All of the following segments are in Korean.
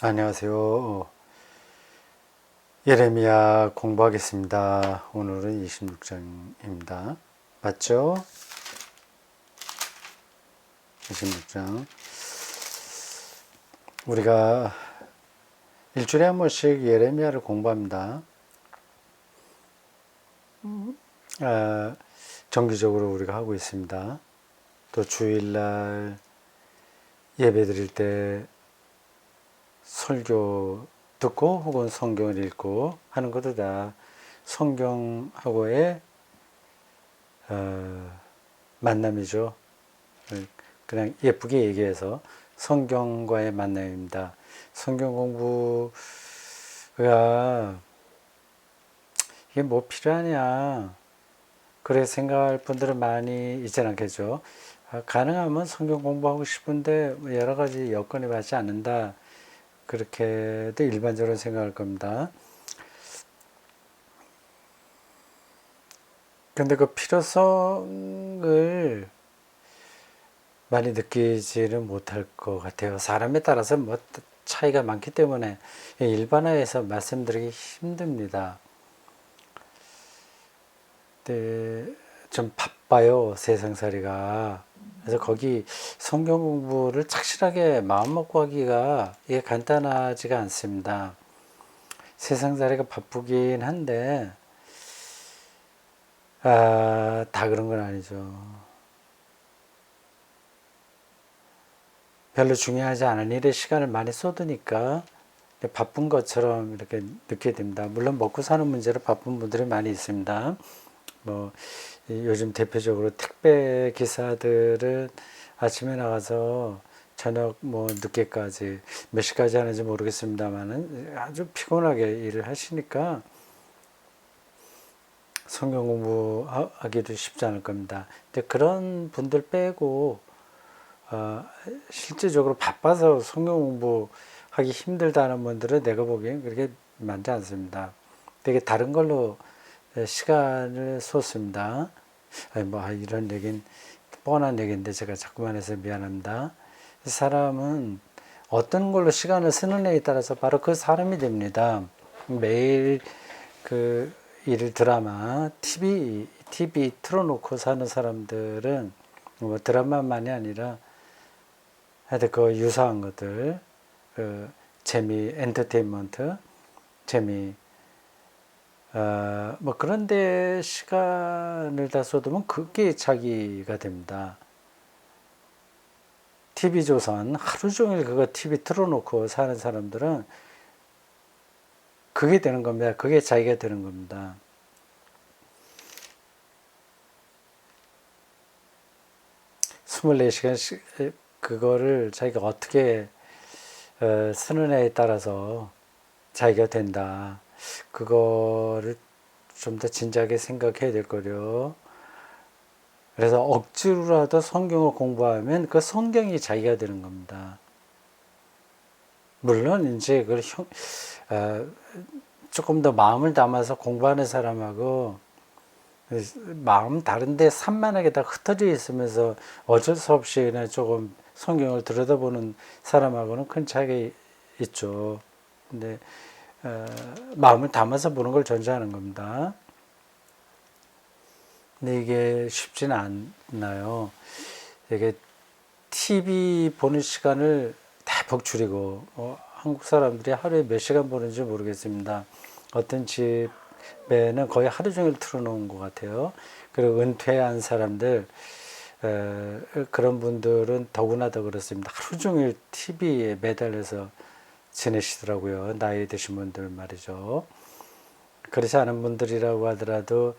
안녕하세요. 예레미야 공부하겠습니다. 오늘은 26장입니다. 맞죠? 26장. 우리가 일주일에 한 번씩 예레미야를 공부합니다. 정기적으로 우리가 하고 있습니다. 또 주일날 예배 드릴 때 설교 듣고 혹은 성경을 읽고 하는 것도 다 성경하고의 만남이죠. 그냥 예쁘게 얘기해서 성경과의 만남입니다. 성경 공부가 이게 뭐 필요하냐 그래 생각할 분들은 많이 있지 않겠죠. 가능하면 성경 공부하고 싶은데 여러 가지 여건이 맞지 않는다 그렇게도 일반적으로 생각할 겁니다. 근데 그 필요성을 많이 느끼지는 못할 것 같아요. 사람에 따라서 뭐 차이가 많기 때문에 일반화해서 말씀드리기 힘듭니다. 근데 좀 바빠요, 세상살이가. 그래서 거기 성경 공부를 착실하게 마음 먹고 하기가 이게 간단하지가 않습니다. 세상살이가 바쁘긴 한데 다 그런 건 아니죠. 별로 중요하지 않은 일에 시간을 많이 쏟으니까 바쁜 것처럼 이렇게 느끼게 됩니다. 물론 먹고 사는 문제로 바쁜 분들이 많이 있습니다. 뭐 요즘 대표적으로 택배 기사들은 아침에 나가서 저녁 뭐 늦게까지 몇 시까지 하는지 모르겠습니다만은 아주 피곤하게 일을 하시니까 성경 공부하기도 쉽지 않을 겁니다. 근데 그런 분들 빼고 실제적으로 바빠서 성경 공부하기 힘들다는 분들은 내가 보기엔 그렇게 많지 않습니다. 되게 다른 걸로 시간을 쏟습니다. 이런 얘긴 뻔한 얘기인데 제가 자꾸만 해서 미안합니다. 사람은 어떤 걸로 시간을 쓰느냐에 따라서 바로 그 사람이 됩니다. 매일 그 일 드라마, TV 틀어놓고 사는 사람들은 뭐 드라마만이 아니라 하여튼 그 유사한 것들, 그 재미, 엔터테인먼트, 재미, 뭐 그런데 시간을 다 쏟으면 그게 자기가 됩니다. TV조선 하루 종일 그거 TV 틀어놓고 사는 사람들은 그게 되는 겁니다. 그게 자기가 되는 겁니다. 스물네 시간씩 그거를 자기가 어떻게 쓰느냐에 따라서 자기가 된다. 그거를 좀 더 진지하게 생각해야 될 거요. 그래서 억지로라도 성경을 공부하면 그 성경이 자기가 되는 겁니다. 물론 이제 그걸 조금 더 마음을 담아서 공부하는 사람하고 마음 다른데 산만하게 다 흩어져 있으면서 어쩔 수 없이 그냥 조금 성경을 들여다보는 사람하고는 큰 차이가 있죠. 근데 마음을 담아서 보는 걸 전제하는 겁니다. 근데 이게 쉽지는 않나요? 이게 TV 보는 시간을 대폭 줄이고 한국 사람들이 하루에 몇 시간 보는지 모르겠습니다. 어떤 집에는 거의 하루 종일 틀어놓은 것 같아요. 그리고 은퇴한 사람들 그런 분들은 더구나 더 그렇습니다. 하루 종일 TV에 매달려서 지내시더라고요. 나이 드신 분들 말이죠. 그렇지 않은 분들이라고 하더라도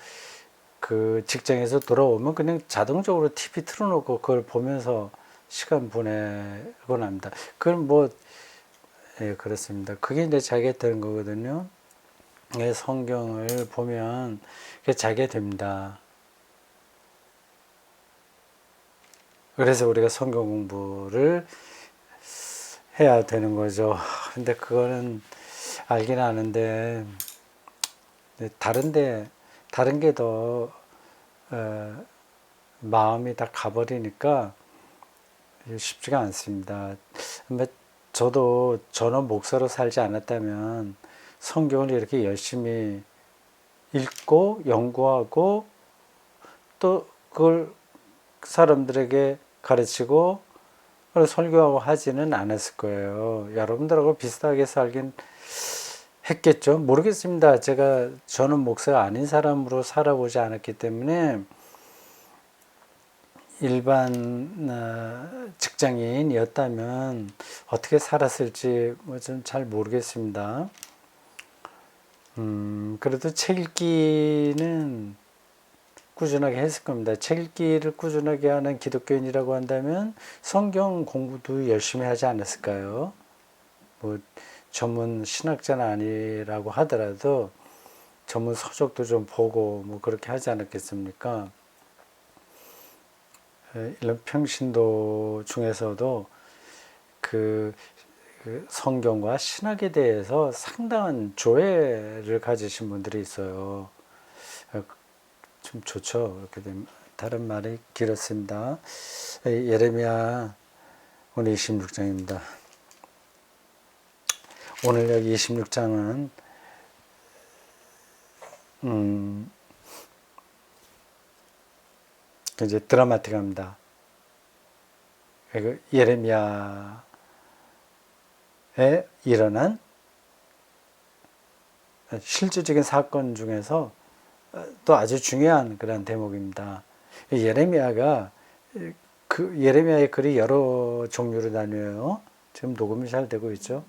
그 직장에서 돌아오면 그냥 자동적으로 TV 틀어놓고 그걸 보면서 시간 보내곤 합니다. 그건 뭐, 예, 그렇습니다. 그게 이제 자기가 되는 거거든요. 예, 성경을 보면 그게 자기가 됩니다. 그래서 우리가 성경 공부를 해야 되는 거죠. 근데 그거는 알긴 아는데, 다른 게 더, 마음이 다 가버리니까 쉽지가 않습니다. 저도 전원 목사로 살지 않았다면 성경을 이렇게 열심히 읽고 연구하고 또 그걸 사람들에게 가르치고 설교하고 하지는 않았을 거예요. 여러분들하고 비슷하게 살긴 했겠죠. 모르겠습니다. 제가 저는 목사가 아닌 사람으로 살아보지 않았기 때문에 일반 직장인이었다면 어떻게 살았을지 좀 잘 모르겠습니다. 그래도 책 읽기는 꾸준하게 했을 겁니다. 책 읽기를 꾸준하게 하는 기독교인이라고 한다면 성경 공부도 열심히 하지 않았을까요? 뭐 전문 신학자는 아니라고 하더라도 전문 서적도 좀 보고 뭐 그렇게 하지 않았겠습니까? 이런 평신도 중에서도 그 성경과 신학에 대해서 상당한 조예를 가지신 분들이 있어요. 좀 좋죠. 이렇게 되면. 다른 말이 길었습니다. 예레미야 오늘 26장입니다. 오늘 여기 26장은 이제 드라마틱합니다. 예레미야에 일어난 실질적인 사건 중에서 또 아주 중요한 그런 대목입니다. 예레미야가 예레미야의 글이 여러 종류로 나뉘어요. 지금 녹음이 잘 되고 있죠.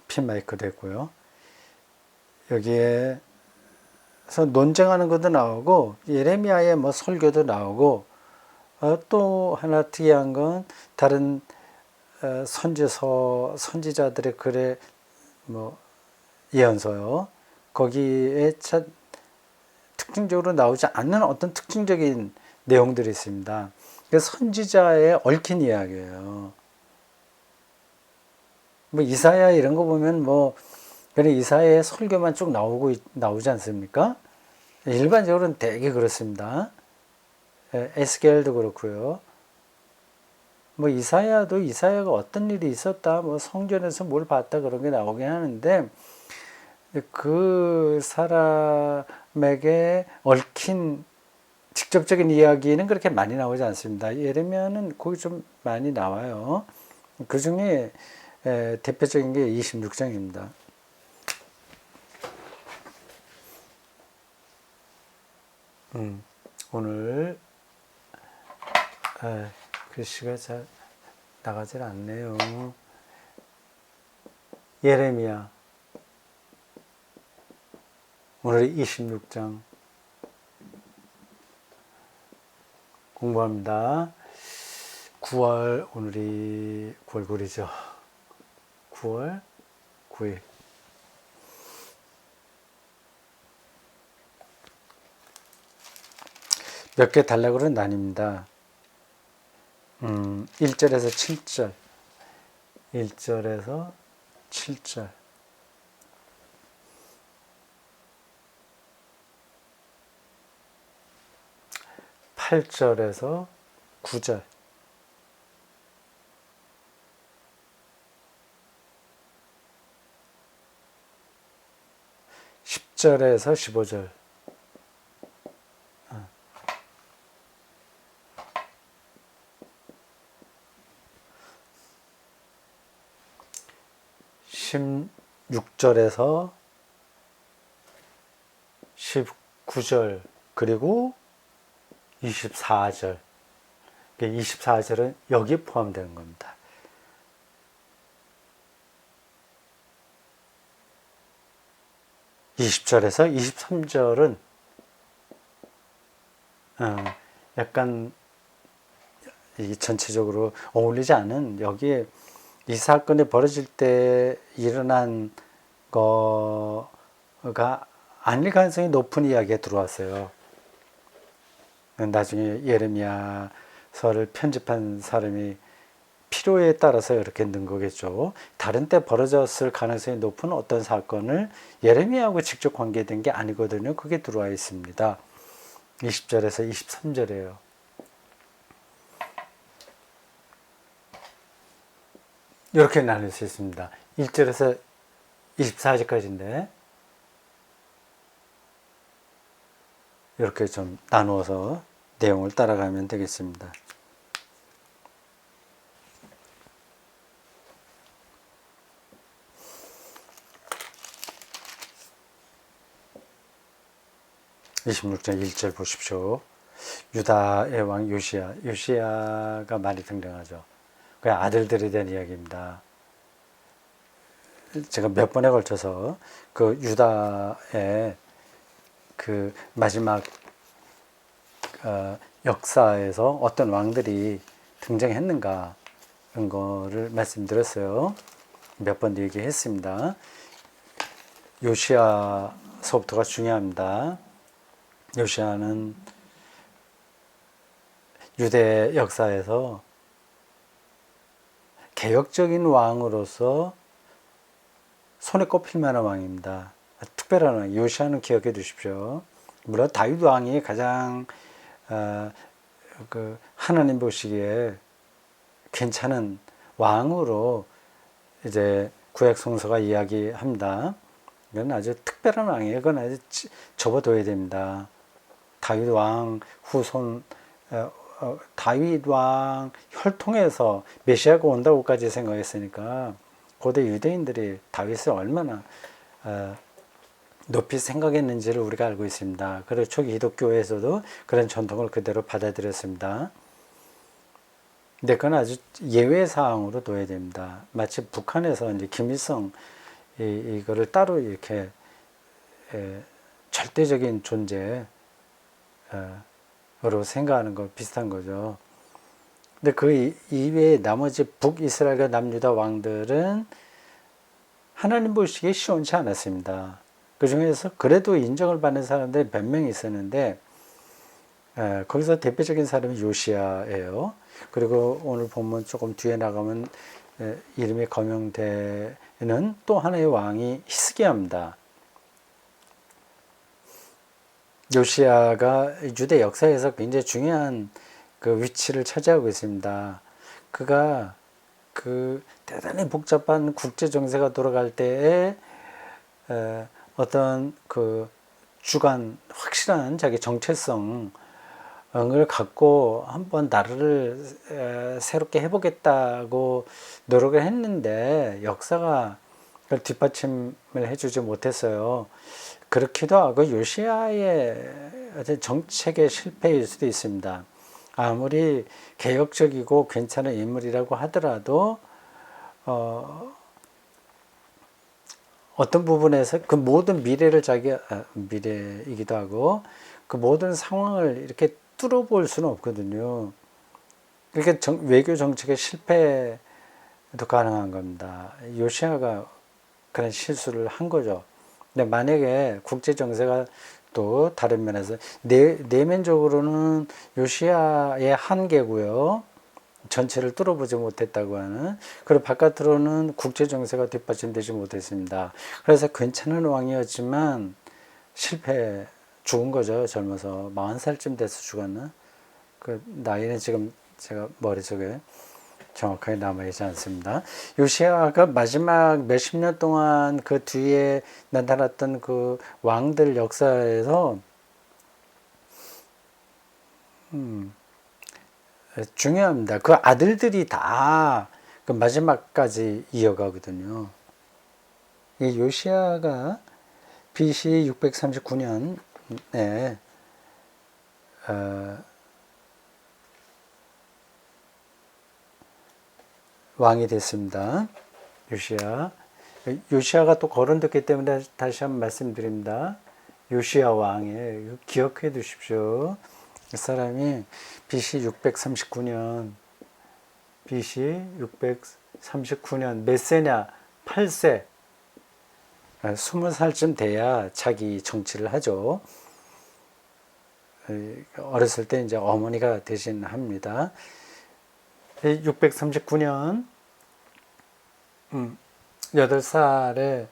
핀 마이크도 했고요. 여기에서 논쟁하는 것도 나오고 예레미야의 뭐 설교도 나오고 또 하나 특이한 건 다른 선지자들의 글에 뭐 예언서요. 거기에 특징적으로 나오지 않는 어떤 특징적인 내용들이 있습니다. 선지자의 얽힌 이야기예요. 뭐 이사야 이런 거 보면 뭐 그냥 이사야의 설교만 쭉 나오지 않습니까? 일반적으로는 되게 그렇습니다. 에스겔도 그렇고요. 뭐 이사야가 어떤 일이 있었다, 뭐 성전에서 뭘 봤다 그런 게 나오긴 하는데 그 사람에게 얽힌 직접적인 이야기는 그렇게 많이 나오지 않습니다. 예레미야는 거기 좀 많이 나와요. 그 중에 대표적인 게 26장입니다. 오늘 글씨가 잘 나가질 않네요. 예레미야 오늘 26장 공부합니다. 9월 오늘이 9월 9일이죠. 9월 9일 몇 개 단락으로 나뉩니다. 1절에서 7절 1절에서 7절 8절에서 9절 10절에서 15절 16절에서 19절 그리고 24절 24절은 여기에 포함되는 겁니다. (20절에서 23절은) 약간 전체적으로 어울리지 않은, 여기에 이 사건이 벌어질 때 일어난 거가 아닐 가능성이 높은 이야기가 들어왔어요. 나중에 예레미야서를 편집한 사람이 필요에 따라서 이렇게 넣은 거겠죠. 다른 때 벌어졌을 가능성이 높은 어떤 사건을 예레미야하고 직접 관계된 게 아니거든요. 그게 들어와 있습니다. 20절에서 23절이에요. 이렇게 나눌 수 있습니다. 1절에서 24절까지인데 이렇게 좀 나누어서 내용을 따라가면 되겠습니다. (26장) 1절 보십시오. 유다의 왕 요시야가 많이 등장하죠. 그 아들들에 대한 이야기입니다. 제가 몇 번에 걸쳐서 그 유다의 그 마지막 역사에서 어떤 왕들이 등장했는가 그런 거를 말씀드렸어요. 몇 번도 얘기했습니다. 요시야서부터가 중요합니다. 요시야는 유대 역사에서 개혁적인 왕으로서 손에 꼽힐 만한 왕입니다. 특별한 왕, 요시야는 기억해 두십시오. 물론 다윗 왕이 가장 하나님 보시기에 괜찮은 왕으로 이제 구약 성서가 이야기합니다. 이건 아주 특별한 왕이에요. 그건 아주 접어둬야 됩니다. 다윗 왕 후손, 다윗 왕 혈통에서 메시아가 온다고까지 생각했으니까 고대 유대인들이 다윗을 얼마나 높이 생각했는지를 우리가 알고 있습니다. 그리고 초기 기독교에서도 그런 전통을 그대로 받아들였습니다. 근데 그건 아주 예외 사항으로 둬야 됩니다. 마치 북한에서 이제 김일성 이거를 따로 이렇게 절대적인 존재로 생각하는 거 비슷한 거죠. 근데 그 이외에 나머지 북이스라엘과 남유다 왕들은 하나님 보시기에 시원치 않았습니다. 그 중에서 그래도 인정을 받는 사람들이 몇 명 있었는데 거기서 대표적인 사람이 요시야예요. 그리고 오늘 본문 조금 뒤에 나가면 이름이 거명되는 또 하나의 왕이 히스기야입니다. 요시야가 유대 역사에서 굉장히 중요한 그 위치를 차지하고 있습니다. 그가 그 대단히 복잡한 국제 정세가 돌아갈 때에 어떤 그 주관 확실한 자기 정체성을 갖고 한번 나라를 새롭게 해보겠다고 노력을 했는데 역사가 그걸 뒷받침을 해주지 못했어요. 그렇기도 하고 요시야의 어떤 정책의 실패일 수도 있습니다. 아무리 개혁적이고 괜찮은 인물이라고 하더라도 어떤 부분에서 그 모든 미래를 미래이기도 하고 그 모든 상황을 이렇게 뚫어볼 수는 없거든요. 그러니까 외교 정책의 실패도 가능한 겁니다. 요시야가 그런 실수를 한 거죠. 근데 만약에 국제 정세가 또 다른 면에서 내면적으로는 요시야의 한계고요. 전체를 뚫어보지 못했다고 하는. 그리고 바깥으로는 국제 정세가 뒷받침되지 못했습니다. 그래서 괜찮은 왕이었지만 죽은 거죠. 젊어서 40살쯤 돼서 죽었나? 그 나이는 지금 제가 머릿속에 정확하게 남아있지 않습니다. 요시야가 마지막 몇십 년 동안 그 뒤에 나타났던 그 왕들 역사에서 중요합니다. 그 아들들이 다 그 마지막까지 이어가거든요. 이 요시야가 BC 639년에 왕이 됐습니다. 요시야가 또 거론됐기 때문에 다시 한번 말씀드립니다. 요시야 왕이에요. 기억해 두십시오. 이 사람이 BC 639년 몇 세냐? 8세. 20살쯤 돼야 자기 정치를 하죠. 어렸을 때 이제 어머니가 대신합니다. 639년 8살에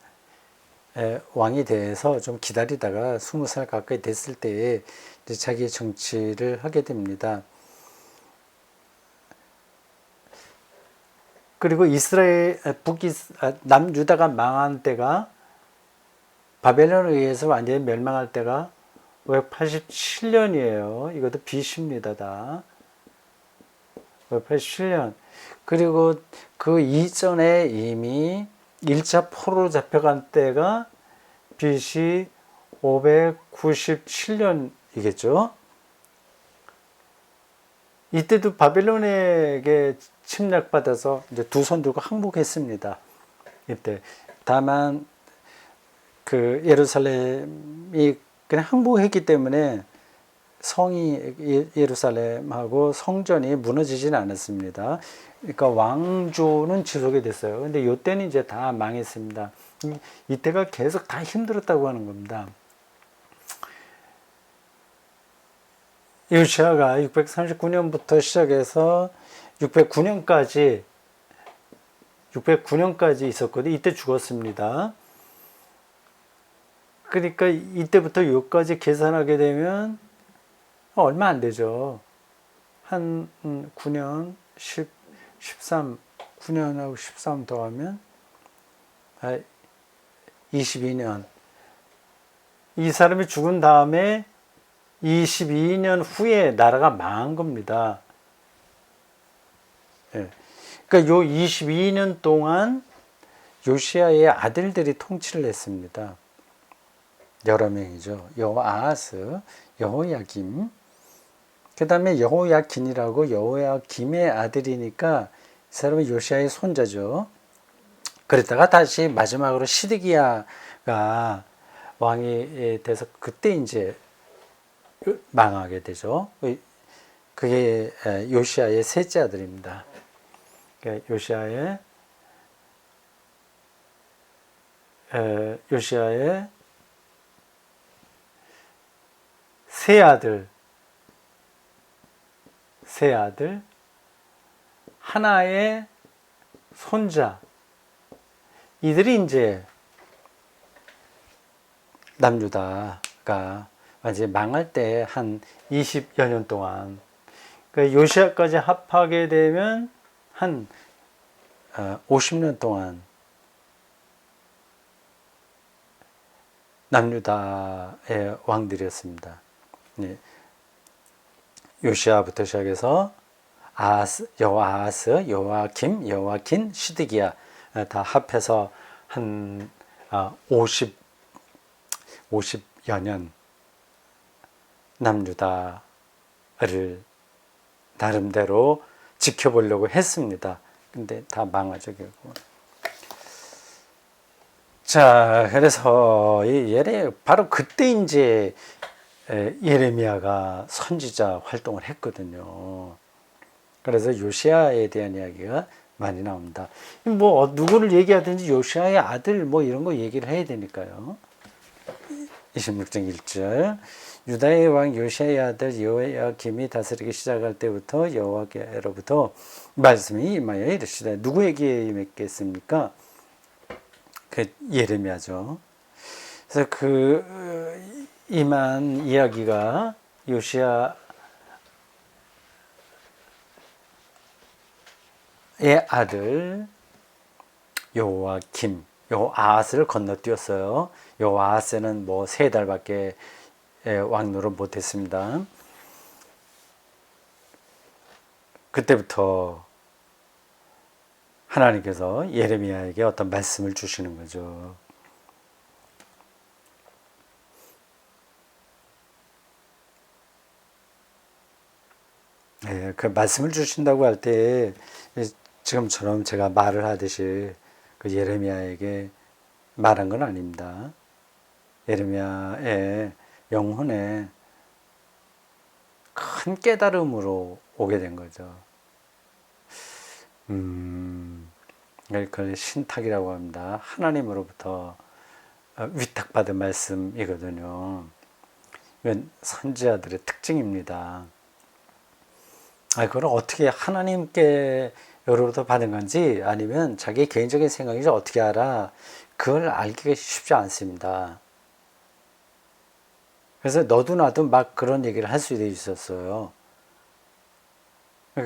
왕이 돼서 좀 기다리다가 20살 가까이 됐을 때에 이제 자기 정치를 하게 됩니다. 그리고 이스라엘 남유다가 망한 때가 바벨론에 의해서 완전히 멸망할 때가 587년이에요. 이것도 BC입니다. 다 587년. 그리고 그 이전에 이미 1차 포로로 잡혀간 때가 BC 597년이겠죠. 이때도 바벨론에게 침략받아서 이제 두 손 들고 항복했습니다. 이때 다만 그 예루살렘이 그냥 항복했기 때문에 성이 예루살렘하고 성전이 무너지지는 않았습니다. 그러니까 왕조는 지속이 됐어요. 근데 이때는 이제 다 망했습니다. 이때가 계속 다 힘들었다고 하는 겁니다. 요시아가 639년부터 시작해서 609년까지 있었거든요. 이때 죽었습니다. 그러니까 이때부터 여기까지 계산하게 되면 얼마 안 되죠. 한 9년, 13, 9년하고 13 더하면 22년. 이 사람이 죽은 다음에 22년 후에 나라가 망한 겁니다. 예. 그러니까 요 22년 동안 요시아의 아들들이 통치를 했습니다. 여러 명이죠. 여호아하스, 여호야김, 그 다음에 여호야긴이라고 여호야김의 아들이니까 이 사람은 요시아의 손자죠. 그랬다가 다시 마지막으로 시드기야가 왕이 돼서 그때 이제 망하게 되죠. 그게 요시아의 셋째 아들입니다. 요시아의 세 아들, 하나의 손자, 이들이 이제 남유다가 완전히 망할 때 한 20여 년 동안, 그러니까 요시아까지 합하게 되면 한 50년 동안 남유다의 왕들이었습니다. 예. 요시아부터 시작해서 여호아하스, 여호야김, 여호야긴, 시드기야 다 합해서 한 50여 년 남유다를 나름대로 지켜보려고 했습니다. 근데 다 망하죠, 결국. 자, 그래서 바로 그때 이제 예레미야가 선지자 활동을 했거든요. 그래서 요시아에 대한 이야기가 많이 나옵니다. 뭐 누구를 얘기하든지 요시아의 아들 뭐 이런 거 얘기를 해야 되니까요. 26장 1절. 유다의 왕 요시아의 아들 여호야김이 다스리기 시작할 때부터 여호와께로부터 말씀이 임하여 이르시되, 누구에게 임했겠습니까? 그 예레미야죠. 그래서 그 임한 이야기가 요시아의 아들 여호야김, 여호아하스를 건너뛰었어요. 여호아하스는 뭐 3달밖에 왕노를 못했습니다. 그때부터 하나님께서 예레미야에게 어떤 말씀을 주시는 거죠. 네, 그 말씀을 주신다고 할 때 지금처럼 제가 말을 하듯이 그 예레미야에게 말한 건 아닙니다. 예레미야의 영혼에 큰 깨달음으로 오게 된 거죠. 그걸 신탁이라고 합니다. 하나님으로부터 위탁받은 말씀이거든요. 이건 선지자들의 특징입니다. 그걸 어떻게 하나님께로부터 받은 건지 아니면 자기 개인적인 생각인지 어떻게 알아? 그걸 알기가 쉽지 않습니다. 그래서 너도 나도 막 그런 얘기를 할 수도 있었어요.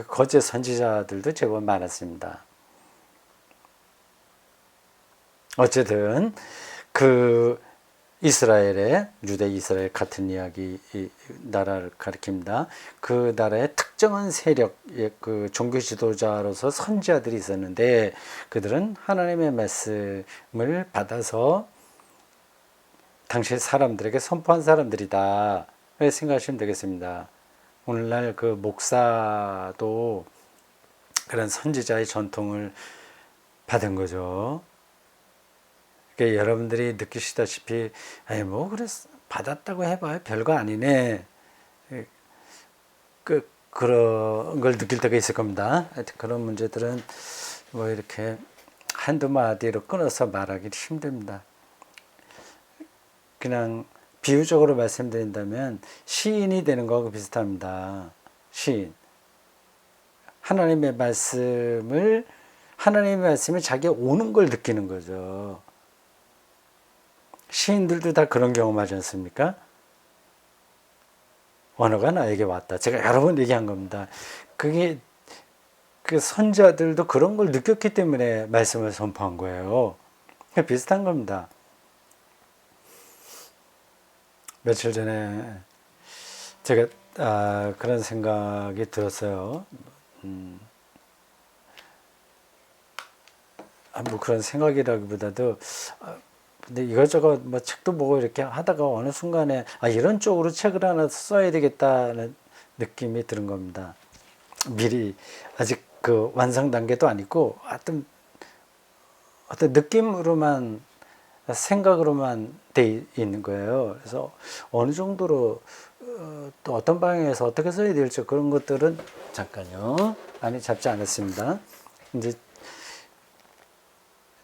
거짓 선지자들도 제법 많았습니다. 어쨌든 그 이스라엘의 유대 이스라엘 같은 이야기 이 나라를 가리킵니다. 그 나라의 특정한 세력, 그 종교 지도자로서 선지자들이 있었는데 그들은 하나님의 말씀을 받아서 당시 사람들에게 선포한 사람들이다. 이렇게 생각하시면 되겠습니다. 오늘날 그 목사도 그런 선지자의 전통을 받은 거죠. 그러니까 여러분들이 느끼시다시피 아니 뭐 그래 받았다고 해봐요 별거 아니네 그런 걸 느낄 때가 있을 겁니다. 하여튼 그런 문제들은 뭐 이렇게 한두 마디로 끊어서 말하기 힘듭니다. 그냥 비유적으로 말씀드린다면 시인이 되는 거하고 비슷합니다. 시인 하나님의 말씀이 자기에 오는 걸 느끼는 거죠. 시인들도 다 그런 경험하지 않습니까? 언어가 나에게 왔다. 제가 여러 번 얘기한 겁니다. 그게 그 선자들도 그런 걸 느꼈기 때문에 말씀을 선포한 거예요. 비슷한 겁니다. 며칠 전에 제가 그런 생각이 들었어요. 뭐 그런 생각이라기보다도 근데 이것저것 뭐 책도 보고 이렇게 하다가 어느 순간에 이런 쪽으로 책을 하나 써야 되겠다는 느낌이 드는 겁니다. 미리 아직 그 완성 단계도 아니고 어떤 느낌으로만 생각으로만 돼 있는 거예요. 그래서 어느 정도로 또 어떤 방향에서 어떻게 써야 될지 그런 것들은 잠깐요 많이 잡지 않았습니다. 이제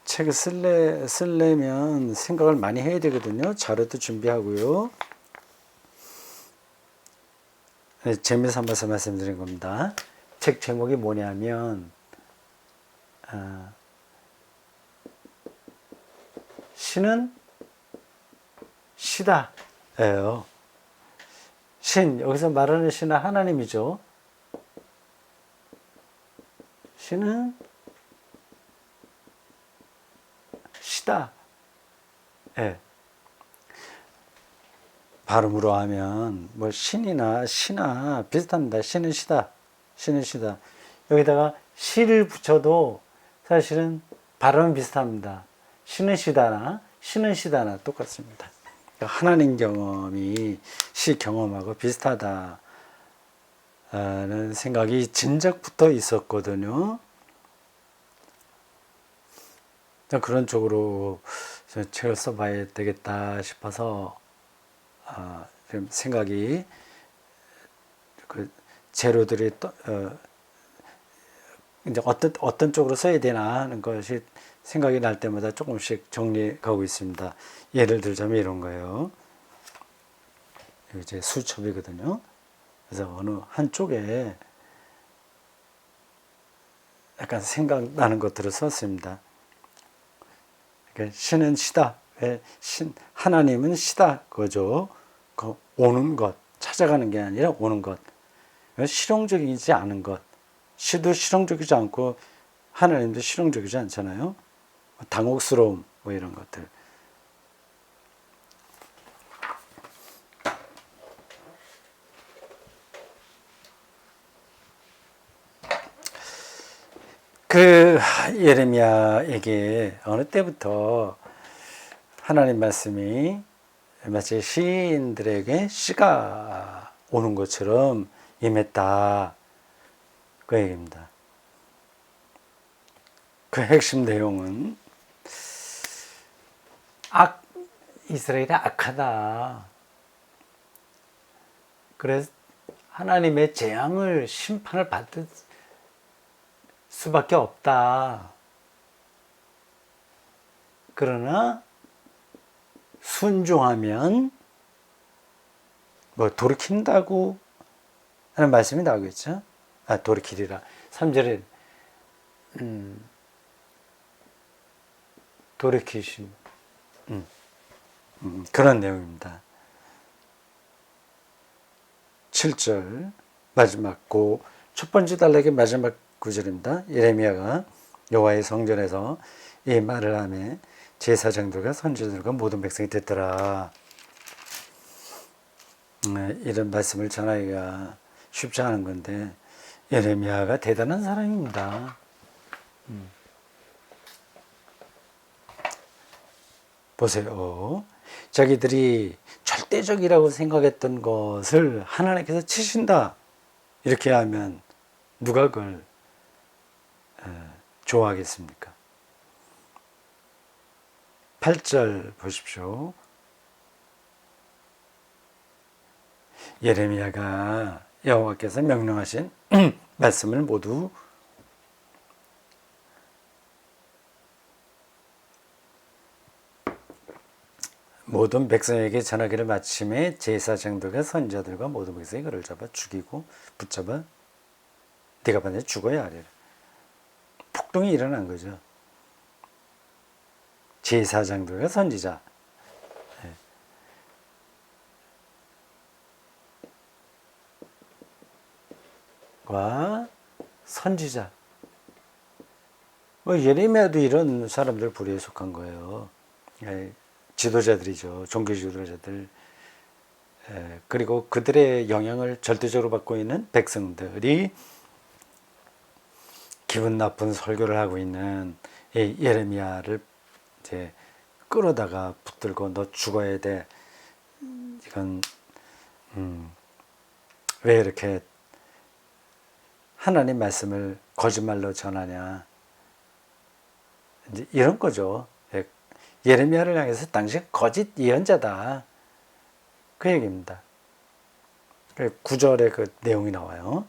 책을 쓰려면 생각을 많이 해야 되거든요. 자료도 준비하고요. 네, 재미 삼아서 말씀드린 겁니다. 책 제목이 뭐냐면 신은 시다 예요. 신, 여기서 말하는 신은 하나님이죠. 신은 시다. 예. 발음으로 하면 뭐 신이나 시나 비슷합니다. 신은 시다. 신은 시다. 여기다가 시를 붙여도 사실은 발음은 비슷합니다. 신은 시다나 신은 시다나 똑같습니다. 하나님 경험이 시 경험하고 비슷하다는 생각이 진작부터 있었거든요. 그런 쪽으로 책을 써봐야 되겠다 싶어서 좀 생각이 그 재료들이 이제 어떤 쪽으로 써야 되나 하는 것이 생각이 날 때마다 조금씩 정리하고 있습니다. 예를 들자면 이런 거예요. 이제 수첩이거든요. 그래서 어느 한쪽에 약간 생각나는 것들을 썼습니다. 그러니까 신은 시다. 왜 하나님은 시다. 그거죠. 그 오는 것, 찾아가는 게 아니라 오는 것. 실용적이지 않은 것. 시도 실용적이지 않고 하나님도 실용적이지 않잖아요. 당혹스러움 뭐 이런 것들. 그 예레미야에게 어느 때부터 하나님 말씀이 마치 시인들에게 시가 오는 것처럼 임했다. 그 얘기입니다. 그 핵심 내용은 이스라엘이 악하다. 그래서 하나님의 재앙을 심판을 받을 수밖에 없다. 그러나 순종하면 뭐 돌이킨다고 하는 말씀이 나오겠죠. 돌이키리라. 3절에 돌이키심 그런 내용입니다. 7절 마지막 첫 번째 단락의 마지막 구절입니다. 예레미야가 여호와의 성전에서 이 말을 하며 제사장들과 선지자들과 모든 백성이 듣더라. 이런 말씀을 전하기가 쉽지 않은 건데 예레미야가 대단한 사람입니다. 보세요. 자기들이 절대적이라고 생각했던 것을 하나님께서 치신다. 이렇게 하면 누가 그걸 좋아하겠습니까? 8절 보십시오. 예레미야가 여호와께서 명령하신 말씀을 모두 모든 백성에게 전하기를 마침에 제사장들과 선지자들과 모든 백성이 그를 잡아 죽이고 붙잡아 네가 반드시 죽어야 하리라. 폭동이 일어난 거죠. 제사장들과 선지자 과 선지자. 예레미야도 이런 사람들 부류에 속한 거예요. 지도자들이죠. 종교 지도자들. 그리고 그들의 영향을 절대적으로 받고 있는 백성들이 기분 나쁜 설교를 하고 있는 예레미야를 이제 끌어다가 붙들고 너 죽어야 돼. 이건 왜 이렇게 하나님 말씀을 거짓말로 전하냐. 이제 이런 거죠. 예레미야를 향해서 당신 거짓 예언자다. 그 얘기입니다. 9절에 그 내용이 나와요.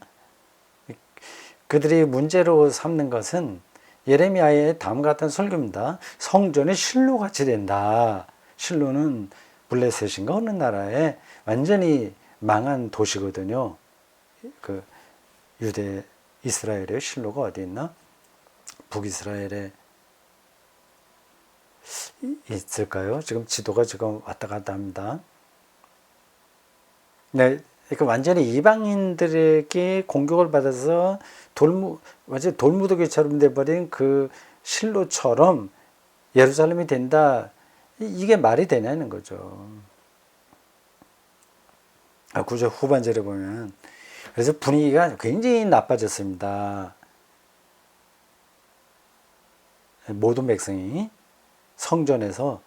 그들이 문제로 삼는 것은 예레미야의 다음과 같은 설교입니다. 성전이 실로같이 된다. 실로는 블레셋인가 어느 나라에 완전히 망한 도시거든요. 그 유대 이스라엘의 실로가 어디 있나? 북이스라엘에 있을까요? 지금 지도가 지금 왔다 갔다 합니다. 네, 그러니까 완전히 이방인들에게 공격을 받아서 완전 돌무더기처럼 돼버린 그 실로처럼 예루살렘이 된다. 이게 말이 되냐는 거죠. 9절 후반절에 보면 그래서 분위기가 굉장히 나빠졌습니다. 모든 백성이 성전에서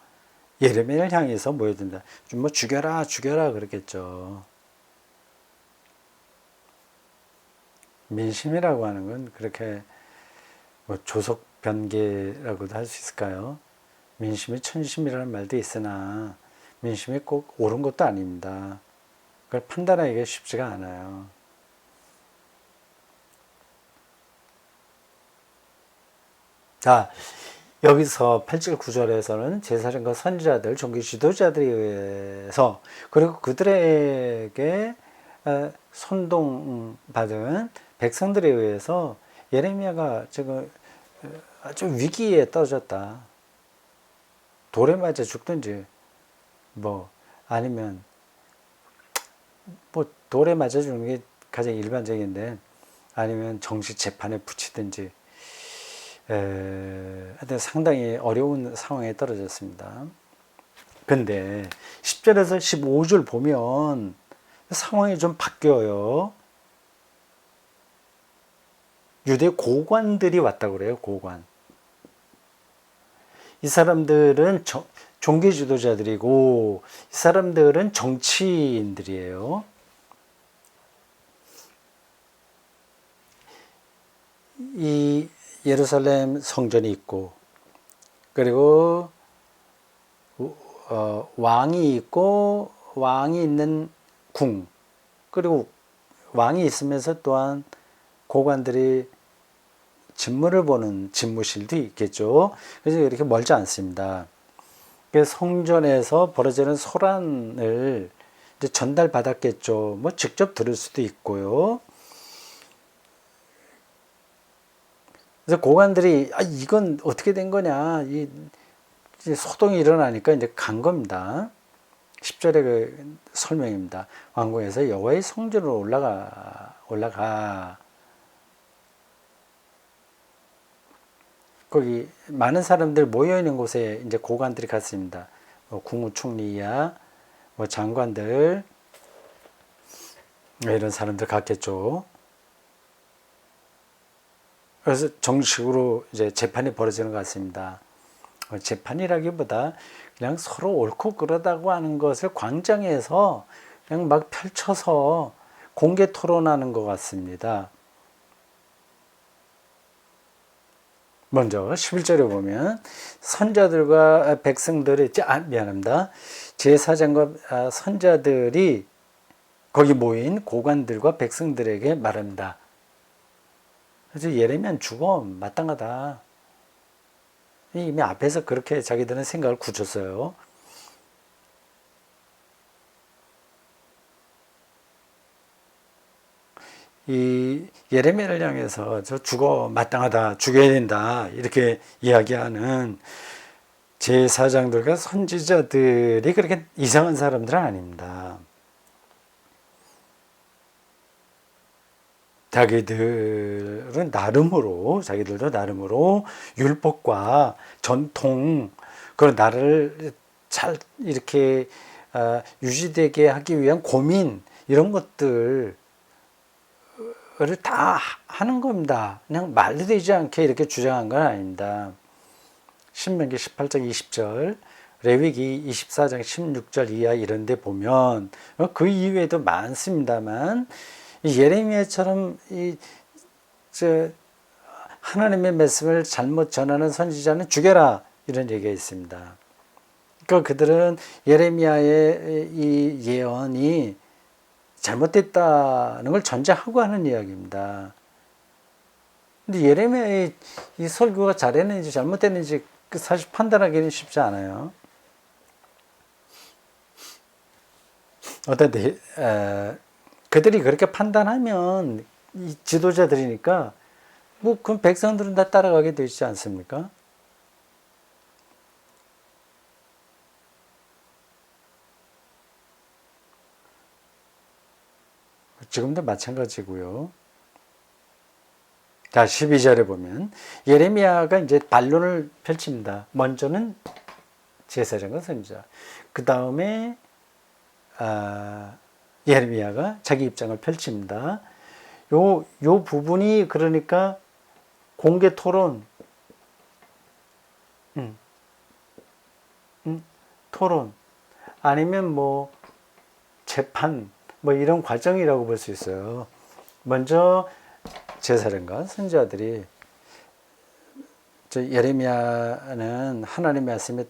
예레미야를 향해서 모여든다. 좀 뭐 죽여라 그랬겠죠. 민심이라고 하는 건 그렇게 뭐 조속 변개라고도 할 수 있을까요? 민심이 천심이라는 말도 있으나 민심이 꼭 옳은 것도 아닙니다. 그걸 판단하기가 쉽지가 않아요. 자, 여기서 8절 9절에서는 제사장과 선지자들, 종교 지도자들에 의해서 그리고 그들에게 선동받은 백성들에 의해서 예레미야가 지금 아주 위기에 떨어졌다. 돌에 맞아 죽든지 뭐 아니면 뭐 돌에 맞아 죽는 게 가장 일반적인데 아니면 정식 재판에 붙이든지 하여튼 상당히 어려운 상황에 떨어졌습니다. 근데 10절에서 15절 보면 상황이 좀 바뀌어요. 유대 고관들이 왔다고 그래요. 고관. 이 사람들은 종교 지도자들이고 이 사람들은 정치인들이에요. 이 예루살렘 성전이 있고 그리고 왕이 있고 왕이 있는 궁 그리고 왕이 있으면서 또한 고관들이 집무를 보는 집무실도 있겠죠. 그래서 이렇게 멀지 않습니다. 성전에서 벌어지는 소란을 이제 전달받았겠죠. 뭐 직접 들을 수도 있고요. 그래서 고관들이 이건 어떻게 된 거냐 이제 소동이 일어나니까 이제 간 겁니다. 10절의 그 설명입니다. 왕궁에서 여호와의 성전으로 올라가 거기 많은 사람들 모여 있는 곳에 이제 고관들이 갔습니다. 뭐 국무총리야, 뭐 장관들, 이런 사람들 갔겠죠. 그래서 정식으로 이제 재판이 벌어지는 것 같습니다. 재판이라기보다 그냥 서로 옳고 그러다고 하는 것을 광장에서 그냥 막 펼쳐서 공개 토론하는 것 같습니다. 먼저 11절에 보면 선자들과 백성들이 미안합니다. 제사장과 선자들이 거기 모인 고관들과 백성들에게 말합니다. 그래서 예레미야는 죽어 마땅하다. 이미 앞에서 그렇게 자기들은 생각을 굳혔어요. 이 예레미야를 향해서 저 죽어 마땅하다, 죽여야 된다 이렇게 이야기하는 제사장들과 선지자들이 그렇게 이상한 사람들은 아닙니다. 자기들도 나름으로 율법과 전통, 그런 나라를 잘 이렇게 유지되게 하기 위한 고민, 이런 것들을 다 하는 겁니다. 그냥 말도 되지 않게 이렇게 주장한 건 아닙니다. 신명기 18장 20절, 레위기 24장 16절 이하 이런 데 보면 그 이외에도 많습니다만 예레미야처럼 하나님의 말씀을 잘못 전하는 선지자는 죽여라, 이런 얘기가 있습니다. 그러니까 그들은 예레미야의 이 예언이 잘못됐다는 걸 전제하고 하는 이야기입니다. 근데 예레미야의 이 설교가 잘했는지 잘못됐는지 사실 판단하기는 쉽지 않아요. 어떤데 그들이 그렇게 판단하면 이 지도자들이니까 뭐 그럼 백성들은 다 따라가게 되지 않습니까? 지금도 마찬가지고요. 자, 12절에 보면 예레미야가 이제 반론을 펼칩니다. 먼저는 제사장과 선지자, 그 다음에 예레미야가 자기 입장을 펼칩니다. 요 부분이 그러니까 공개 토론, 토론 아니면 뭐 재판 뭐 이런 과정이라고 볼 수 있어요. 먼저 제사장과 선지자들이 예레미야는 하나님의 말씀에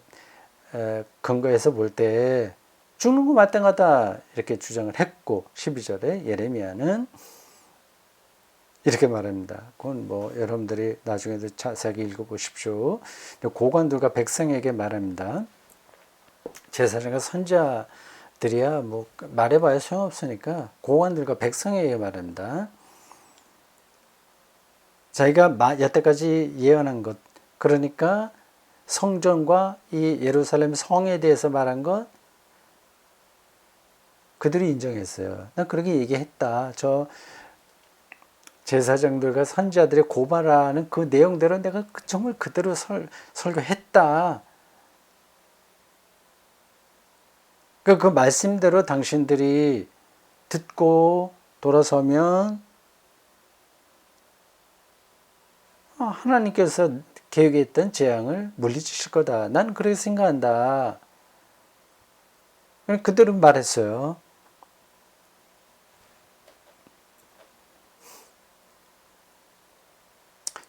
근거해서 볼 때 죽는 거 마땅하다 이렇게 주장을 했고, 12절에 예레미야는 이렇게 말합니다. 그건 뭐 여러분들이 나중에도 자세하게 읽어보십시오. 고관들과 백성에게 말합니다. 제사장과 선지자들이야 뭐 말해봐야 소용없으니까 고관들과 백성에게 말합니다. 자기가 여태까지 예언한 것, 그러니까 성전과 이 예루살렘 성에 대해서 말한 것, 그들이 인정했어요. 난 그렇게 얘기했다. 저 제사장들과 선지자들의 고발하는 그 내용대로 내가 정말 그대로 설교했다. 그 말씀대로 당신들이 듣고 돌아서면 하나님께서 계획했던 재앙을 물리치실 거다. 난 그렇게 생각한다. 그대로 말했어요.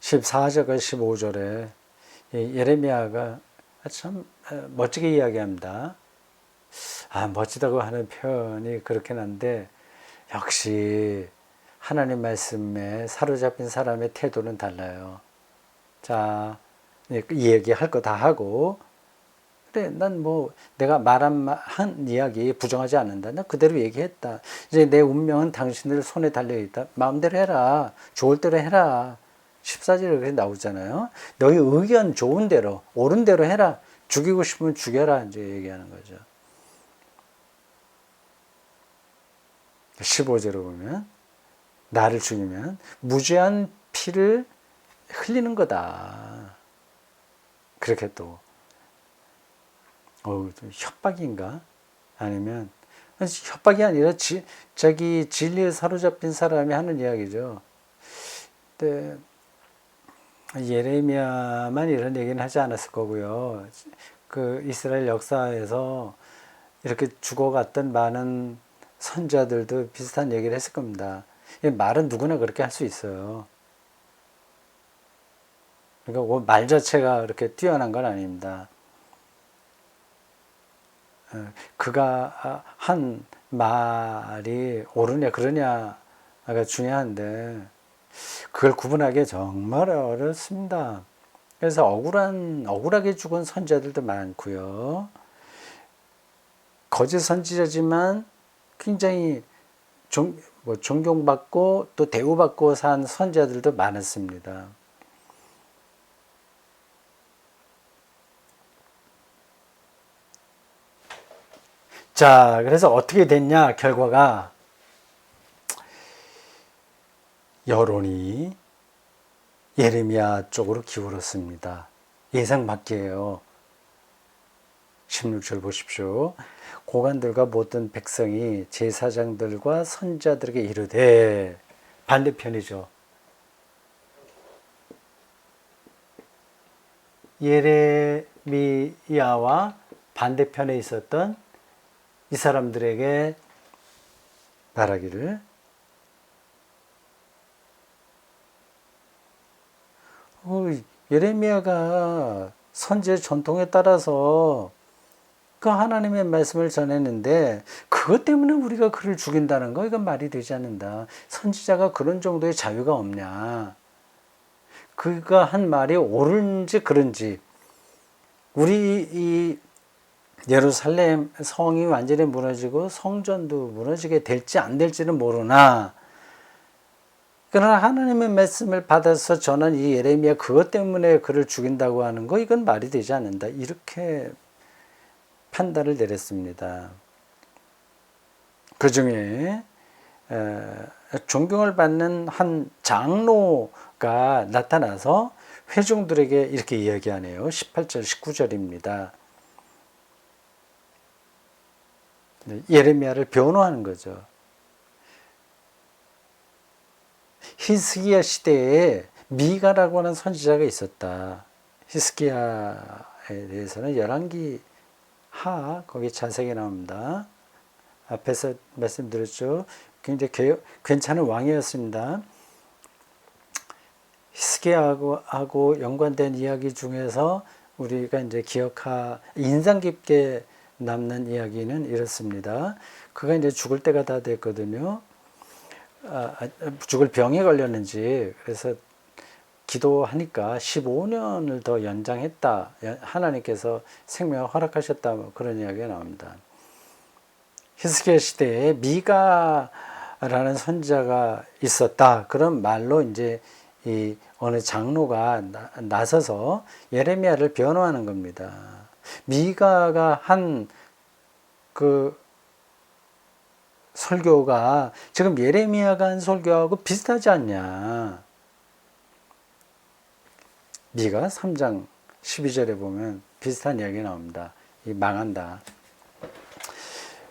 (14절과 15절에) 예레미야가 참 멋지게 이야기합니다. 멋지다고 하는 표현이 그렇긴 한데 역시 하나님 말씀에 사로잡힌 사람의 태도는 달라요. 자, 이 얘기할 거 다 하고, 그래, 난 뭐 내가 한 이야기 부정하지 않는다. 난 그대로 얘기했다. 이제 내 운명은 당신들 손에 달려있다. 마음대로 해라. 좋을 대로 해라. 14절에 그렇게 나오잖아요. 너희 의견 좋은 대로, 옳은 대로 해라. 죽이고 싶으면 죽여라. 이제 얘기하는 거죠. 15절에 보면 나를 죽이면 무죄한 피를 흘리는 거다. 그렇게 또 협박인가? 아니면 협박이 아니라 자기 진리에 사로잡힌 사람이 하는 이야기죠. 근데 예레미야만 이런 얘기는 하지 않았을 거고요. 그 이스라엘 역사에서 이렇게 죽어갔던 많은 선자들도 비슷한 얘기를 했을 겁니다. 말은 누구나 그렇게 할 수 있어요. 그러니까 말 자체가 그렇게 뛰어난 건 아닙니다. 그가 한 말이 옳으냐 그러냐가 중요한데 그걸 구분하기 정말 어렵습니다. 그래서 억울하게 죽은 선자들도 많고요. 거짓 선지자지만 굉장히 존경받고 또 대우받고 산 선자들도 많았습니다. 자, 그래서 어떻게 됐냐, 결과가. 여론이 예레미야 쪽으로 기울었습니다. 예상 밖이에요. 16절 보십시오. 고관들과 모든 백성이 제사장들과 선자들에게 이르되, 반대편이죠. 예레미야와 반대편에 있었던 이 사람들에게 말하기를, 예레미야가 선지의 전통에 따라서 그 하나님의 말씀을 전했는데 그것 때문에 우리가 그를 죽인다는 거 이건 말이 되지 않는다. 선지자가 그런 정도의 자유가 없냐. 그가 한 말이 옳은지 그른지, 우리 이 예루살렘 성이 완전히 무너지고 성전도 무너지게 될지 안 될지는 모르나, 그러나 하나님의 말씀을 받아서 전한 이 예레미야 그것 때문에 그를 죽인다고 하는 거 이건 말이 되지 않는다. 이렇게 판단을 내렸습니다. 그 중에 존경을 받는 한 장로가 나타나서 회중들에게 이렇게 이야기하네요. 18절 19절입니다. 예레미야를 변호하는 거죠. 히스기야 시대에 미가라고 하는 선지자가 있었다. 히스기야에 대해서는 열왕기 하 거기 자세히 나옵니다. 앞에서 말씀드렸죠. 굉장히 괜찮은 왕이었습니다. 히스기야하고 연관된 이야기 중에서 우리가 이제 인상 깊게 남는 이야기는 이렇습니다. 그가 이제 죽을 때가 다 됐거든요. 죽을 병에 걸렸는지, 그래서 기도하니까 15년을 더 연장했다. 하나님께서 생명을 허락하셨다. 그런 이야기가 나옵니다. 히스기야 시대에 미가라는 선지자가 있었다. 그런 말로 이제 이 어느 장로가 나서서 예레미야를 변호하는 겁니다. 미가가 한 그 설교가 지금 예레미야가 한 설교하고 비슷하지 않냐. 미가 3장 12절에 보면 비슷한 이야기 나옵니다. 망한다.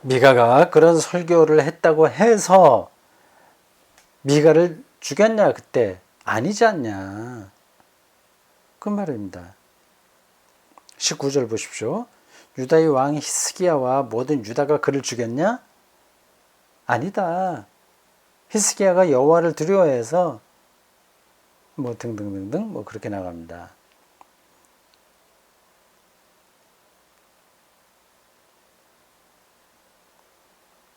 미가가 그런 설교를 했다고 해서 미가를 죽였냐 그때? 아니지 않냐. 그 말입니다. 19절 보십시오. 유다의 왕 히스기야와 모든 유다가 그를 죽였냐? 아니다. 히스기야가 여호와를 두려워해서 뭐 등등등등 뭐 그렇게 나갑니다.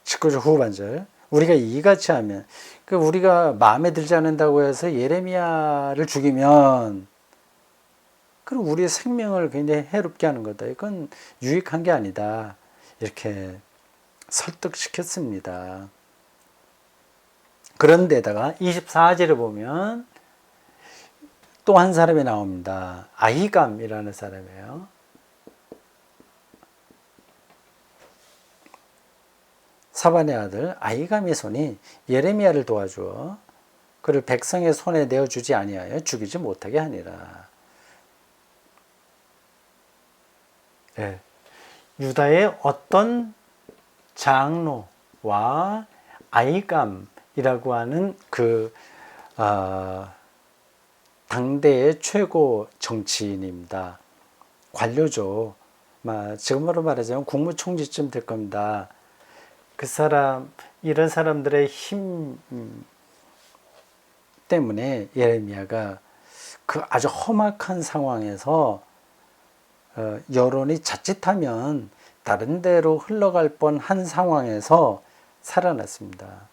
(19절) 후반절. 우리가 이같이 하면, 우리가 마음에 들지 않는다고 해서 예레미야를 죽이면 그럼 우리의 생명을 굉장히 해롭게 하는 거다. 이건 유익한 게 아니다. 이렇게 설득시켰습니다. 그런데다가 24절에 보면 또 한 사람이 나옵니다. 아히감이라는 사람이에요. 사반의 아들 아히감의 손이 예레미야를 도와주어 그를 백성의 손에 내어주지 아니하여 죽이지 못하게 하니라. 예, 유다의 어떤 장로와 아이감이라고 하는 당대의 최고 정치인입니다. 관료죠. 지금으로 말하자면 국무총리쯤 될 겁니다. 이런 사람들의 힘 때문에 예레미야가 그 아주 험악한 상황에서 여론이 자칫하면 다른 데로 흘러갈 뻔한 상황에서 살아났습니다.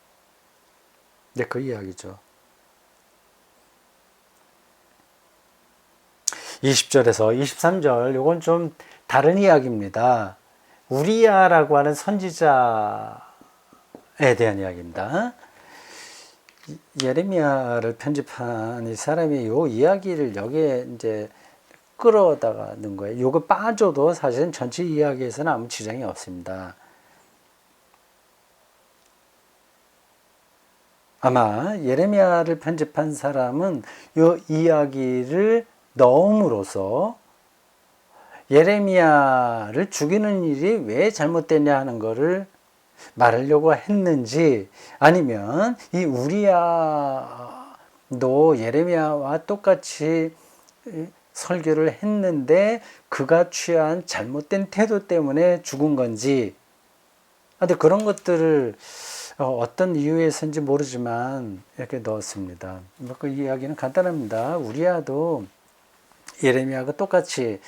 네, 그 이야기죠. 20절에서 23절, 이건 좀 다른 이야기입니다. 우리야라고 하는 선지자에 대한 이야기입니다. 예레미야를 편집한 이 사람이 요 이야기를 여기에 이제 끌어다가 넣은 거예요. 요거 빠져도 사실은 전체 이야기에서는 아무 지장이 없습니다. 아마 예레미야를 편집한 사람은 요 이야기를 넣음으로써 예레미야를 죽이는 일이 왜 잘못됐냐 하는 거를 말하려고 했는지, 아니면 이 우리야도 예레미야와 똑같이 설교를 했는데 그가 취한 잘못된 태도 때문에 죽은 건지, 근데 그런 것들을 어떤 이유에서인지 모르지만 이렇게 넣었습니다. 그 이야기는 간단합니다. 우리야도 예레미야가 똑같이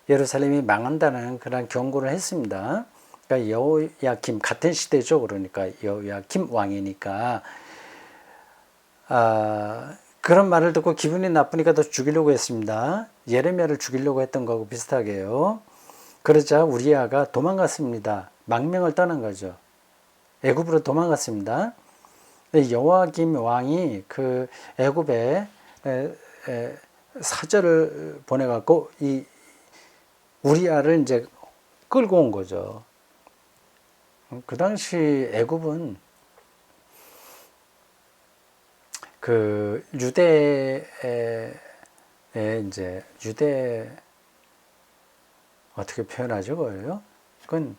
예루살렘이 망한다는 그런 경고를 했습니다. 그러니까 여호야김, 같은 시대죠. 그러니까 여호야김 왕이니까 그런 말을 듣고 기분이 나쁘니까 더 죽이려고 했습니다. 예레미야를 죽이려고 했던 거하고 비슷하게요. 그러자 우리야가 도망갔습니다. 망명을 떠난 거죠. 애굽으로 도망갔습니다. 여호야김 왕이 그 애굽에 사절을 보내갖고 이 우리야를 이제 끌고 온 거죠. 그 당시 애굽은 그 유대 어떻게 표현하죠, 그걸요? 그건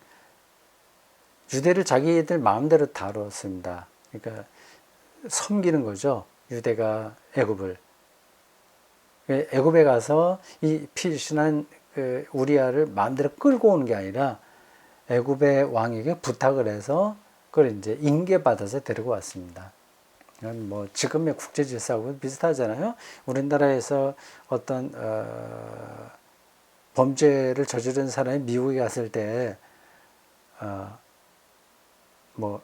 유대를 자기들 마음대로 다뤘습니다. 그러니까 섬기는 거죠. 유대가 애굽을. 애굽에 가서 이 피신한 우리야를 마음대로 끌고 오는 게 아니라 애굽의 왕에게 부탁을 해서 그걸 이제 인계받아서 데리고 왔습니다. 뭐 지금의 국제질서하고 비슷하잖아요. 우리나라에서 어떤 범죄를 저지른 사람이 미국에 갔을 때 뭐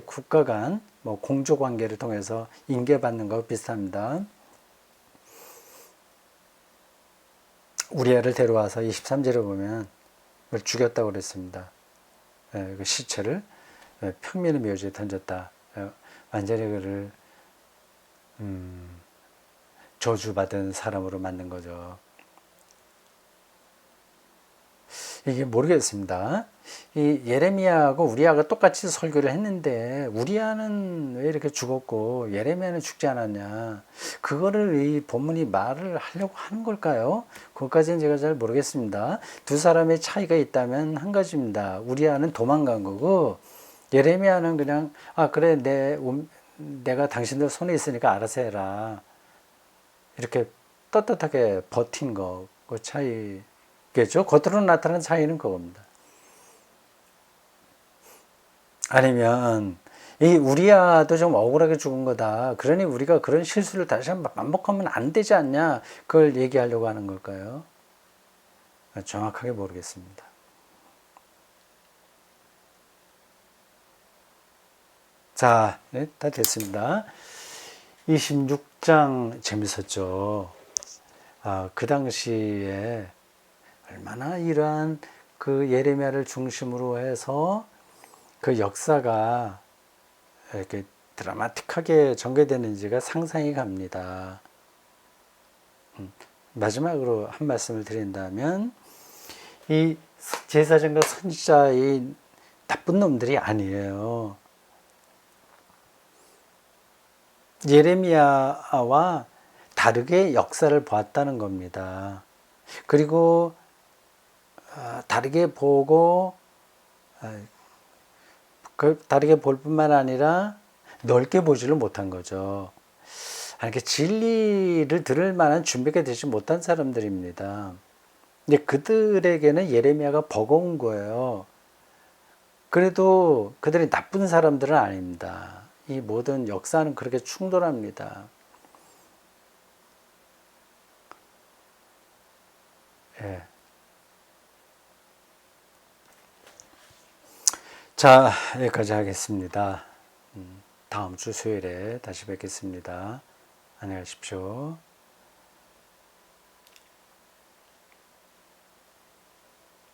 국가 간 뭐 공조 관계를 통해서 인계받는 거 비슷합니다. 우리야를 데려와서 23절에 보면 그걸 죽였다고 그랬습니다. 그 시체를 평민의 묘지에 던졌다. 완전히 그를 저주받은 사람으로 만든 거죠. 이게 모르겠습니다. 이 예레미야하고 우리야가 똑같이 설교를 했는데 우리야는 왜 이렇게 죽었고 예레미야는 죽지 않았냐, 그거를 이 본문이 말을 하려고 하는 걸까요? 그것까지는 제가 잘 모르겠습니다. 두 사람의 차이가 있다면 한 가지입니다. 우리야는 도망간 거고 예레미야는 그냥 그래 내가 당신들 손에 있으니까 알아서 해라, 이렇게 떳떳하게 버틴 거, 그 차이겠죠. 겉으로 나타나는 차이는 그겁니다. 아니면 이 우리야도 좀 억울하게 죽은 거다, 그러니 우리가 그런 실수를 다시 한번 반복하면 안 되지 않냐, 그걸 얘기하려고 하는 걸까요? 정확하게 모르겠습니다. 자, 네, 다 됐습니다. 26장 재밌었죠. 그 당시에 얼마나 이러한 그 예레미야를 중심으로 해서 그 역사가 이렇게 드라마틱하게 전개되는지가 상상이 갑니다. 마지막으로 한 말씀을 드린다면, 이 제사장과 선지자의 나쁜 놈들이 아니에요. 예레미야와 다르게 역사를 보았다는 겁니다. 그리고 다르게 보고 다르게 볼 뿐만 아니라 넓게 보지를 못한 거죠. 이렇게 진리를 들을 만한 준비가 되지 못한 사람들입니다. 근데 그들에게는 예레미야가 버거운 거예요. 그래도 그들이 나쁜 사람들은 아닙니다. 이 모든 역사는 그렇게 충돌합니다. 예. 자, 여기까지 하겠습니다. 다음 주 수요일에 다시 뵙겠습니다. 안녕히 가십시오.